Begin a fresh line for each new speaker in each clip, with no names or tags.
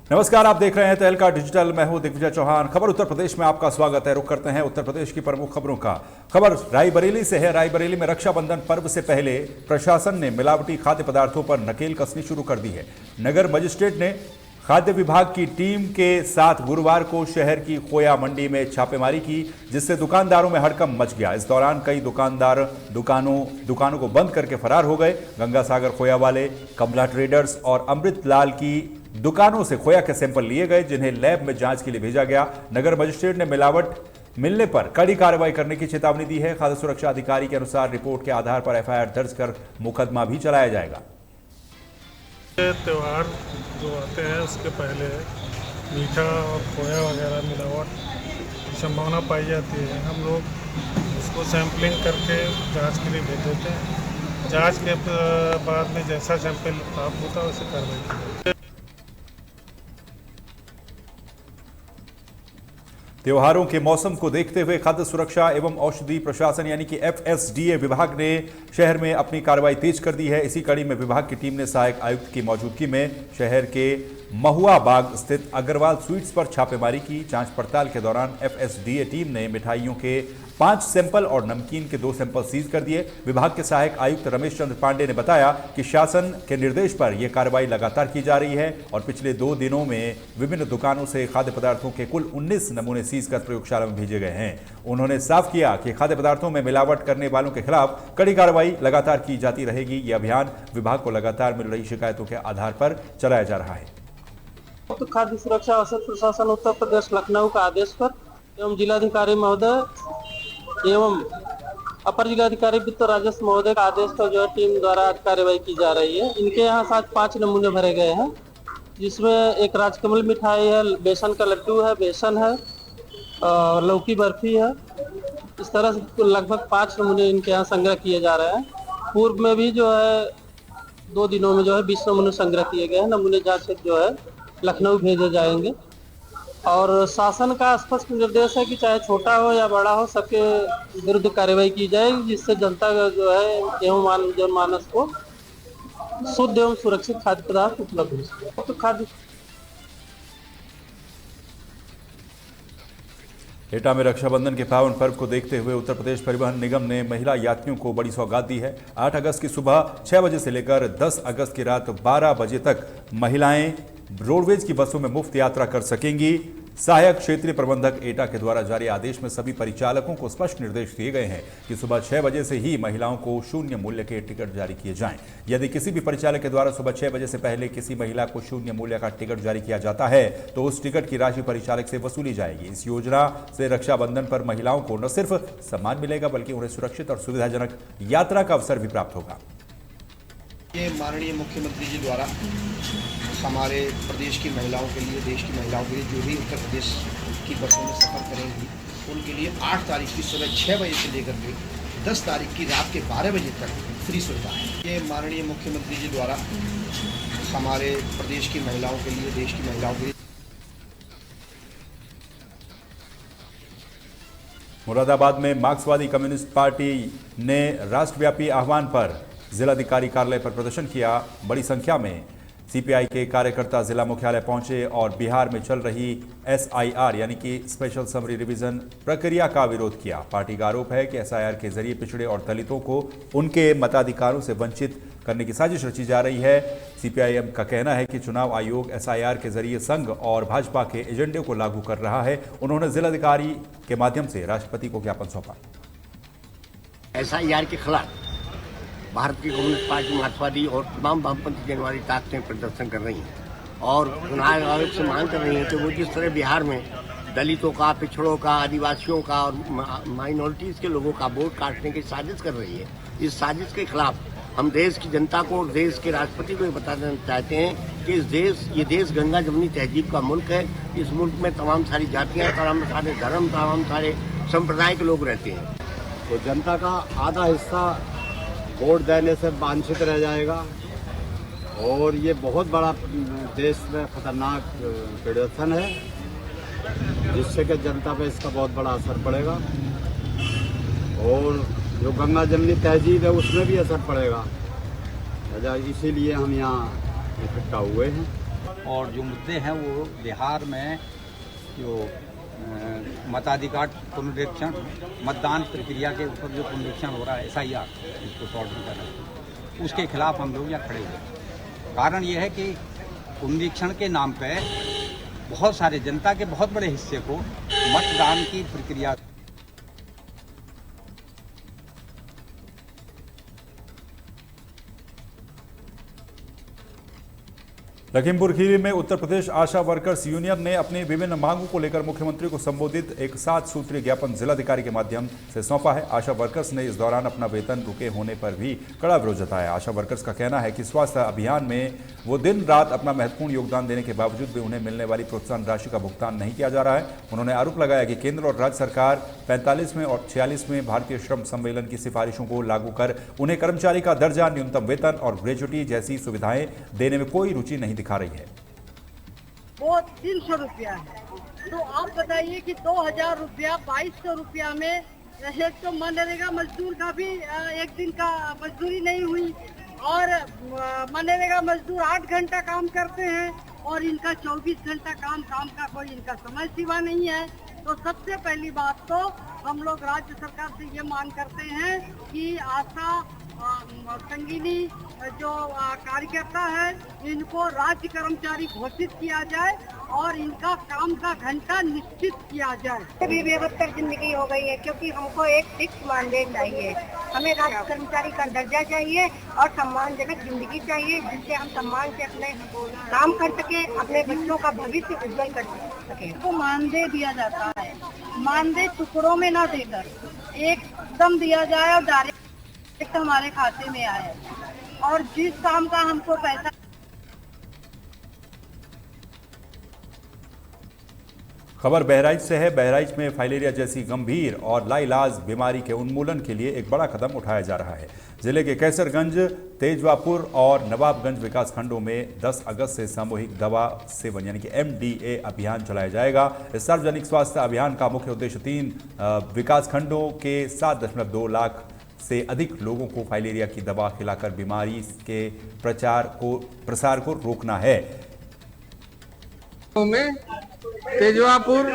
नमस्कार, आप देख रहे हैं तहलका डिजिटल। मैं हूं दिग्विजय चौहान। खबर उत्तर प्रदेश में आपका स्वागत है। रुक करते हैं उत्तर प्रदेश की प्रमुख खबरों का। खबर रायबरेली से है। रायबरेली में रक्षाबंधन पर्व से पहले प्रशासन ने मिलावटी खाद्य पदार्थों पर नकेल कसनी शुरू कर दी है। नगर मजिस्ट्रेट ने खाद्य विभाग की टीम के साथ गुरुवार को शहर की खोया मंडी में छापेमारी की, जिससे दुकानदारों में हड़कंप मच गया। इस दौरान कई दुकानदार दुकानों को बंद करके फरार हो गए। गंगा सागर खोया वाले, कमला ट्रेडर्स और अमृत लाल की दुकानों से खोया के सैंपल लिए गए, जिन्हें लैब में जांच के लिए भेजा गया। नगर मजिस्ट्रेट ने मिलावट मिलने पर कड़ी कार्रवाई करने की चेतावनी दी है। खाद्य सुरक्षा अधिकारी के अनुसार रिपोर्ट के आधार पर एफआईआर दर्ज कर मुकदमा भी चलाया जाएगा।
त्यौहार जो आते हैं उसके पहले मीठा और खोया वगैरह मिलावट की संभावना पाई जाती है। हम लोग उसको सैंपलिंग करके जांच के लिए भेज देते हैं। जांच के बाद में जैसा सैंपल प्राप्त होता है वैसे कार्रवाई की जाती है।
त्योहारों के मौसम को देखते हुए खाद्य सुरक्षा एवं औषधि प्रशासन यानी कि एफएसडीए विभाग ने शहर में अपनी कार्रवाई तेज कर दी है। इसी कड़ी में विभाग की टीम ने सहायक आयुक्त की मौजूदगी में शहर के महुआ बाग स्थित अग्रवाल स्वीट्स पर छापेमारी की। जांच पड़ताल के दौरान एफएसडीए टीम ने मिठाइयों के 5 सैंपल और नमकीन के 2 सैंपल सीज कर दिए। विभाग के सहायक आयुक्त रमेश चंद्र पांडे ने बताया कि शासन के निर्देश पर यह कार्रवाई लगातार की जा रही है और पिछले 2 दिनों में विभिन्न दुकानों से खाद्य पदार्थों के कुल 19 नमूने सीज कर प्रयोगशाला में भेजे गए हैं। उन्होंने साफ किया कि खाद्य पदार्थों में मिलावट करने वालों के खिलाफ कड़ी कार्रवाई लगातार की जाती रहेगी। यह अभियान विभाग को लगातार मिल रही शिकायतों के आधार पर चलाया जा रहा है।
तो खाद्य सुरक्षा औषध प्रशासन उत्तर प्रदेश लखनऊ का आदेश पर एवं जिलाधिकारी महोदय एवं अपर जिलाधिकारी वित्त राजस्व महोदय का आदेश पर जो है टीम द्वारा कार्रवाई की जा रही है। इनके यहाँ साथ 5 नमूने भरे गए हैं, जिसमें एक राजकमल मिठाई है, बेसन का लड्डू है, बेसन है, लौकी बर्फी है। इस तरह से लगभग 5 नमूने इनके यहाँ संग्रह किए जा रहे हैं। पूर्व में भी जो है 2 दिनों में जो है 20 नमूने संग्रह किए गए हैं। नमूने जांच से जो है लखनऊ भेजे जाएंगे और शासन का स्पष्ट निर्देश है कि चाहे छोटा हो या बड़ा हो, सबके विरुद्ध कार्रवाई की जाएगी, जिससे जनता का जो है एवं जनमानस को शुद्ध एवं सुरक्षित खाद्य पदार्थ उपलब्ध हो सके। तो खाद्य
एटा में रक्षाबंधन के पावन पर्व को देखते हुए उत्तर प्रदेश परिवहन निगम ने महिला यात्रियों को बड़ी सौगात दी है। 8 अगस्त की सुबह 6 बजे से लेकर 10 अगस्त की रात 12 बजे तक महिलाएं रोडवेज की बसों में मुफ्त यात्रा कर सकेंगी। सहायक क्षेत्रीय प्रबंधक एटा के द्वारा जारी आदेश में सभी परिचालकों को स्पष्ट निर्देश दिए गए हैं कि सुबह 6 बजे से ही महिलाओं को शून्य मूल्य के टिकट जारी किए जाएं। यदि किसी भी परिचालक के द्वारा सुबह 6 बजे से पहले किसी महिला को शून्य मूल्य का टिकट जारी किया जाता है तो उस टिकट की राशि परिचालक से वसूली जाएगी। इस योजना से रक्षाबंधन पर महिलाओं को न सिर्फ सम्मान मिलेगा बल्कि उन्हें सुरक्षित और सुविधाजनक यात्रा का अवसर भी प्राप्त होगा।
ये माननीय मुख्यमंत्री जी द्वारा हमारे प्रदेश की महिलाओं के लिए, देश की महिलाओं के लिए जो भी उत्तर प्रदेश की बसों में सफ़र करेंगी उनके लिए 8 तारीख की सुबह 6 बजे से लेकर के 10 तारीख की रात के 12 बजे तक फ्री सुविधा है। ये माननीय मुख्यमंत्री जी द्वारा हमारे प्रदेश की महिलाओं के लिए, देश की महिलाओं के लिए।
मुरादाबाद में मार्क्सवादी कम्युनिस्ट पार्टी ने राष्ट्रव्यापी आह्वान पर जिलाधिकारी कार्यालय पर प्रदर्शन किया। बड़ी संख्या में सीपीआई के कार्यकर्ता जिला मुख्यालय पहुंचे और बिहार में चल रही एसआईआर यानी कि स्पेशल समरी रिवीजन प्रक्रिया का विरोध किया। पार्टी का आरोप है कि एसआईआर के जरिए पिछड़े और दलितों को उनके मताधिकारों से वंचित करने की साजिश रची जा रही है। सीपीआईएम का कहना है कि चुनाव आयोग एसआईआर के जरिए संघ और भाजपा के एजेंडे को लागू कर रहा है। उन्होंने जिलाधिकारी के माध्यम से राष्ट्रपति को ज्ञापन सौंपा।
एसआईआर के खिलाफ भारत की कम्युनिस्ट पार्टी, मार्क्सवादी और तमाम वामपंथी जनवादी ताकतें प्रदर्शन कर रही हैं और चुनाव आयोग से मांग कर रही हैं कि वो जिस तरह बिहार में दलितों का, पिछड़ों का, आदिवासियों का और माइनॉरिटीज़ के लोगों का वोट काटने की साजिश कर रही है, इस साजिश के खिलाफ हम देश की जनता को और देश के राष्ट्रपति को ये बताना चाहते हैं कि ये देश गंगा जमुनी तहजीब का मुल्क है। इस मुल्क में तमाम सारी जातियाँ, तमाम सारे धर्म, तमाम सारे संप्रदाय के लोग रहते हैं।
तो जनता का आधा हिस्सा वोट देने से वांछित रह जाएगा और ये बहुत बड़ा देश में खतरनाक प्रदर्शन है, जिससे कि जनता पे इसका बहुत बड़ा असर पड़ेगा और जो गंगा जमुनी तहजीब है उसमें भी असर पड़ेगा। इसीलिए हम यहाँ इकट्ठा हुए हैं।
और जो मुद्दे हैं वो बिहार में जो मताधिकार पुनरीक्षण, मतदान प्रक्रिया के ऊपर जो पुनरीक्षण हो रहा है SIR, इसको शॉर्ट में कर रहे हैं, उसके खिलाफ हम लोग यहाँ खड़े हुए। कारण ये है कि पुनरीक्षण के नाम पे बहुत सारे जनता के बहुत बड़े हिस्से को मतदान की प्रक्रिया
लखीमपुर खीरी में उत्तर प्रदेश आशा वर्कर्स यूनियन ने अपनी विभिन्न मांगों को लेकर मुख्यमंत्री को संबोधित एक 7 सूत्रीय ज्ञापन जिलाधिकारी के माध्यम से सौंपा है। आशा वर्कर्स ने इस दौरान अपना वेतन रुके होने पर भी कड़ा विरोध जताया। आशा वर्कर्स का कहना है कि स्वास्थ्य अभियान में वो दिन रात अपना महत्वपूर्ण योगदान देने के बावजूद भी उन्हें मिलने वाली प्रोत्साहन राशि का भुगतान नहीं किया जा रहा है। उन्होंने आरोप लगाया कि केंद्र और राज्य सरकार 45वें और 46वें भारतीय श्रम सम्मेलन की सिफारिशों को लागू कर उन्हें कर्मचारी का दर्जा, न्यूनतम वेतन और ग्रेजुटी जैसी सुविधाएं देने में कोई रुचि नहीं दिखा रही है।
वो 300 रुपया है, तो आप बताइए कि 2000 रुपया 2200 रुपया में एक तो मनरेगा मजदूर का भी एक दिन का मजदूरी नहीं हुई और मनरेगा मजदूर 8 घंटा काम करते हैं और इनका 24 घंटा काम का कोई इनका समय सीमा नहीं है। तो सबसे पहली बात तो हम लोग राज्य सरकार से ये मांग करते हैं कि आशा संगीनी जो कार्यकर्ता है इनको राज्य कर्मचारी घोषित किया जाए और इनका काम का घंटा निश्चित किया जाए।
भी बेहतर जिंदगी हो गई है क्योंकि हमको एक फिक्स मानदेय चाहिए, हमें राज्य कर्मचारी का दर्जा चाहिए और सम्मानजनक जिंदगी चाहिए जिससे हम सम्मान से अपने काम कर सके, अपने बच्चों का भविष्य उज्जवल कर सके।
तो मानदेय दिया जाता है, मानदेय टुकड़ों में ना देकर एकदम दिया जाए और डायरेक्ट हमारे खाते में आए और जिस काम का हमको पैसा।
खबर बहराइच से है। बहराइच में फाइलेरिया जैसी गंभीर और लाइलाज बीमारी के उन्मूलन के लिए एक बड़ा कदम उठाया जा रहा है। जिले के कैसरगंज, तेजवापुर और नवाबगंज विकास खंडों में 10 अगस्त से सामूहिक दवा सेवन यानी कि MDA अभियान चलाया जाएगा। इस सार्वजनिक स्वास्थ्य अभियान का मुख्य उद्देश्य 3 विकास खंडों के 7.2 लाख से अधिक लोगों को फाइलेरिया की दवा खिलाकर बीमारी के प्रसार को रोकना है।
में तेजवापुर,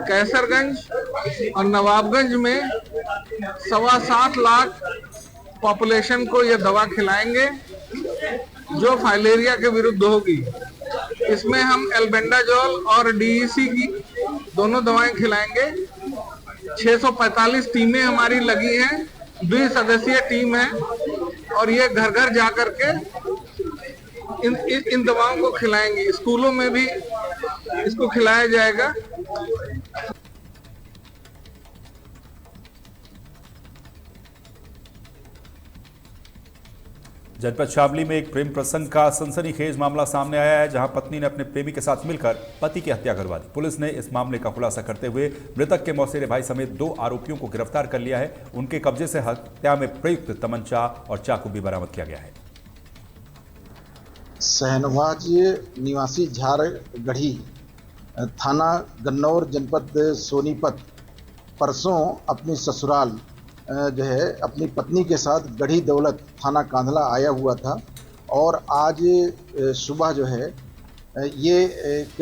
कैसरगंज और नवाबगंज में 7.25 लाख पॉपुलेशन को ये दवा खिलाएंगे जो फाइलेरिया के विरुद्ध होगी। इसमें हम एल्बेंडाजोल और DEC की दोनों दवाएं खिलाएंगे। 645 टीमें हमारी लगी हैं, 2 सदस्यीय टीम है और ये घर घर जा करके इन दवाओं को खिलाएंगे। स्कूलों में भी इसको खिलाया जाएगा।
जनपद शामली में एक प्रेम प्रसंग का सनसनीखेज मामला सामने आया है, जहां पत्नी ने अपने प्रेमी के साथ मिलकर पति की हत्या करवा दी। पुलिस ने इस मामले का खुलासा करते हुए मृतक के मौसेरे भाई समेत 2 आरोपियों को गिरफ्तार कर लिया है। उनके कब्जे से हत्या में प्रयुक्त तमंचा और चाकू भी बरामद किया गया है।
शहनवाज निवासी झारगढ़ी, थाना गन्नौर, जनपद सोनीपत परसों अपनी ससुराल जो है अपनी पत्नी के साथ गढ़ी दौलत थाना कांधला आया हुआ था और आज सुबह जो है ये एक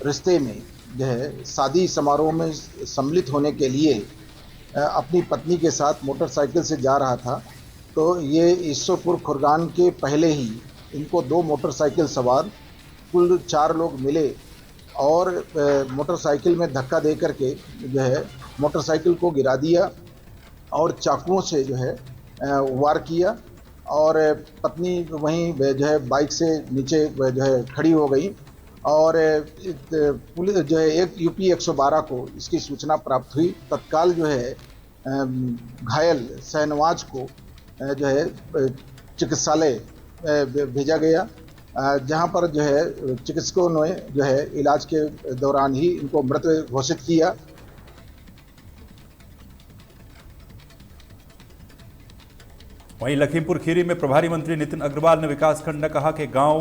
रिश्ते में जो है शादी समारोह में सम्मिलित होने के लिए अपनी पत्नी के साथ मोटरसाइकिल से जा रहा था। तो ये ईश्वरपुर खुर्गान के पहले ही इनको 2 मोटरसाइकिल सवार कुल 4 लोग मिले और मोटरसाइकिल में धक्का दे करके जो है मोटरसाइकिल को गिरा दिया और चाकुओं से जो है वार किया और पत्नी वहीं जो है बाइक से नीचे जो है खड़ी हो गई और पुलिस जो है एक UP 112 को इसकी सूचना प्राप्त हुई। तत्काल जो है घायल शहनवाज को जो है चिकित्सालय भेजा गया, जहां पर जो है चिकित्सकों ने जो है इलाज के दौरान ही इनको मृत घोषित किया।
वहीं लखीमपुर खीरी में प्रभारी मंत्री नितिन अग्रवाल ने विकासखंड ने कहा कि गांव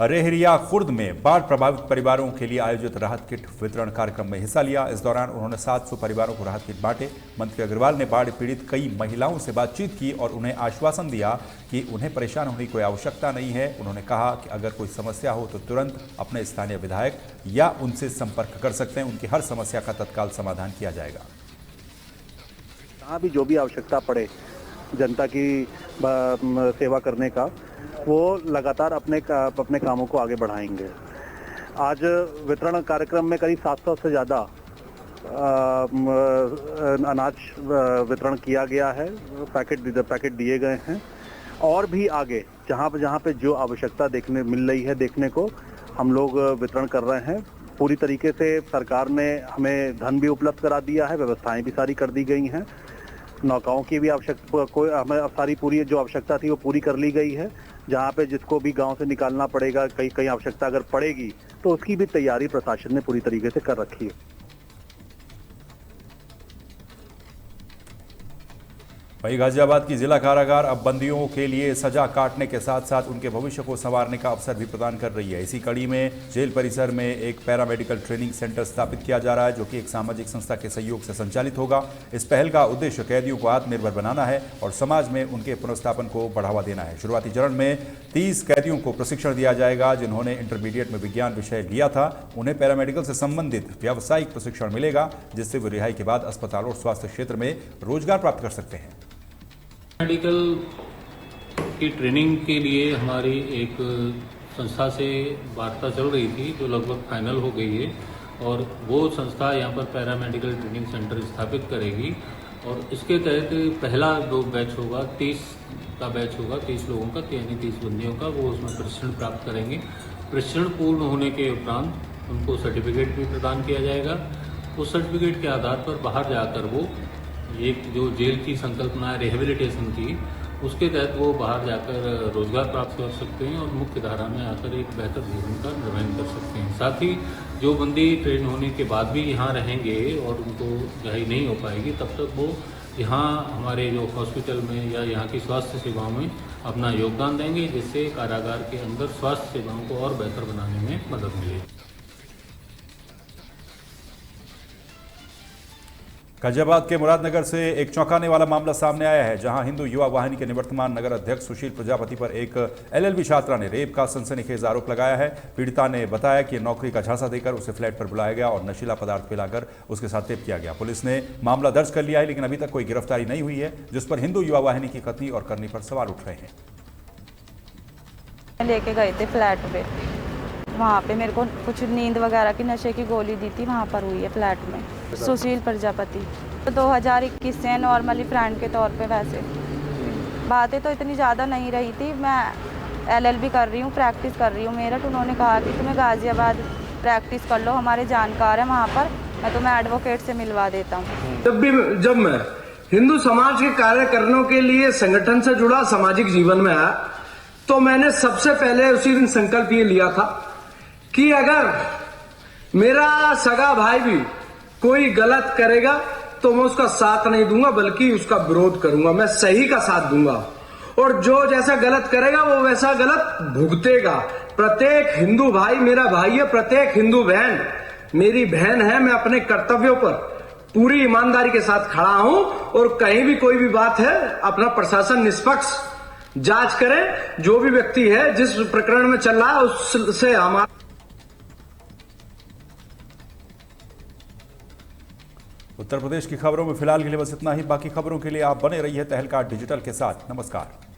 रेहरिया खुर्द में बाढ़ प्रभावित परिवारों के लिए आयोजित राहत किट वितरण कार्यक्रम में हिस्सा लिया। इस दौरान उन्होंने 700 परिवारों को राहत किट बांटे। मंत्री अग्रवाल ने बाढ़ पीड़ित कई महिलाओं से बातचीत की और उन्हें आश्वासन दिया कि उन्हें परेशान होने की कोई आवश्यकता नहीं है। उन्होंने कहा कि अगर कोई समस्या हो तो तुरंत अपने स्थानीय विधायक या उनसे संपर्क कर सकते हैं। उनकी हर समस्या का तत्काल समाधान किया जाएगा।
जहाँ भी जो भी आवश्यकता पड़े जनता की सेवा करने का, वो लगातार अपने कामों को आगे बढ़ाएंगे। आज वितरण कार्यक्रम में करीब 700 से ज़्यादा अनाज वितरण किया गया है, पैकेट दिए गए हैं और भी आगे जहाँ पे जो आवश्यकता मिल रही है देखने को हम लोग वितरण कर रहे हैं। पूरी तरीके से सरकार ने हमें धन भी उपलब्ध करा दिया है, व्यवस्थाएं भी सारी कर दी गई हैं। नौकाओं की भी हमें सारी पूरी जो आवश्यकता थी वो पूरी कर ली गई है। जहाँ पे जिसको भी गांव से निकालना पड़ेगा, कहीं आवश्यकता अगर पड़ेगी तो उसकी भी तैयारी प्रशासन ने पूरी तरीके से कर रखी है।
वहीं गाजियाबाद की जिला कारागार अब बंदियों के लिए सजा काटने के साथ साथ उनके भविष्य को संवारने का अवसर भी प्रदान कर रही है। इसी कड़ी में जेल परिसर में एक पैरामेडिकल ट्रेनिंग सेंटर स्थापित किया जा रहा है, जो कि एक सामाजिक संस्था के सहयोग से संचालित होगा। इस पहल का उद्देश्य कैदियों को आत्मनिर्भर बनाना है और समाज में उनके पुनर्स्थापन को बढ़ावा देना है। शुरुआती चरण में 30 कैदियों को प्रशिक्षण दिया जाएगा जिन्होंने इंटरमीडिएट में विज्ञान विषय लिया था। उन्हें पैरामेडिकल से संबंधित व्यावसायिक प्रशिक्षण मिलेगा, जिससे वे रिहाई के बाद अस्पताल और स्वास्थ्य क्षेत्र में रोजगार प्राप्त कर सकते हैं।
मेडिकल की ट्रेनिंग के लिए हमारी एक संस्था से वार्ता चल रही थी, जो लगभग फाइनल हो गई है और वो संस्था यहाँ पर पैरामेडिकल ट्रेनिंग सेंटर स्थापित करेगी और इसके तहत पहला जो बैच होगा 30 का बैच होगा, 30 लोगों का, यानी 30 बंदियों का, वो उसमें प्रशिक्षण प्राप्त करेंगे। प्रशिक्षण पूर्ण होने के उपरांत उनको सर्टिफिकेट भी प्रदान किया जाएगा। उस सर्टिफिकेट के आधार पर बाहर जाकर वो एक जो जेल की संकल्पना है रिहेबिलिटेशन की, उसके तहत वो बाहर जाकर रोजगार प्राप्त कर सकते हैं और मुख्य धारा में आकर एक बेहतर जीवन का निर्वहन कर सकते हैं। साथ ही जो बंदी ट्रेन होने के बाद भी यहाँ रहेंगे और उनको रिहाई नहीं हो पाएगी, तब तक वो यहाँ हमारे जो हॉस्पिटल में या यहाँ की स्वास्थ्य सेवाओं में अपना योगदान देंगे, जिससे कारागार के अंदर स्वास्थ्य सेवाओं को और बेहतर बनाने में मदद मिलेगी।
गाजियाबाद के मुरादनगर से एक चौंकाने वाला मामला सामने आया है, जहां हिंदू युवा वाहिनी के निवर्तमान नगर अध्यक्ष सुशील प्रजापति पर एक एलएलबी छात्रा ने रेप का सनसनीखेज आरोप लगाया है। पीड़िता ने बताया कि नौकरी का झांसा देकर उसे फ्लैट पर बुलाया गया और नशीला पदार्थ पिलाकर उसके साथ रेप किया गया। पुलिस ने मामला दर्ज कर लिया है, लेकिन अभी तक कोई गिरफ्तारी नहीं हुई है, जिस पर हिंदू युवा वाहिनी की कथनी और करनी पर सवाल उठ रहे हैं।
लेके गए थे फ्लैट पे, वहाँ पे मेरे को कुछ नींद वगैरह की नशे की गोली दी थी, वहाँ पर हुई है फ्लैट में। सुशील प्रजापति तो 2021 से नॉर्मली फ्रेंड के तौर पे, वैसे बातें तो इतनी ज़्यादा नहीं रही थी। मैं एलएलबी कर रही हूँ, प्रैक्टिस कर रही हूँ मेरठ। उन्होंने कहा कि तुम्हें गाजियाबाद प्रैक्टिस कर लो, हमारे जानकार हैं वहाँ पर, मैं तुम्हें एडवोकेट से मिलवा देता हूँ।
जब मैं हिंदू समाज के कार्य करने के लिए संगठन से जुड़ा, सामाजिक जीवन में आया, तो मैंने सबसे पहले उसी दिन संकल्प ये लिया था कि अगर मेरा सगा भाई भी कोई गलत करेगा तो मैं उसका साथ नहीं दूंगा, बल्कि उसका विरोध करूंगा। मैं सही का साथ दूंगा और जो जैसा गलत करेगा वो वैसा गलत भुगतेगा। प्रत्येक हिंदू भाई मेरा भाई है, प्रत्येक हिंदू बहन मेरी बहन है। मैं अपने कर्तव्यों पर पूरी ईमानदारी के साथ खड़ा हूं और कहीं भी कोई भी बात है, अपना प्रशासन निष्पक्ष जांच करे। जो भी व्यक्ति है, जिस प्रकरण में चल रहा है, उससे हमारा
उत्तर प्रदेश की खबरों में फिलहाल के लिए बस इतना ही। बाकी खबरों के लिए आप बने रहिए तहलका डिजिटल के साथ। नमस्कार।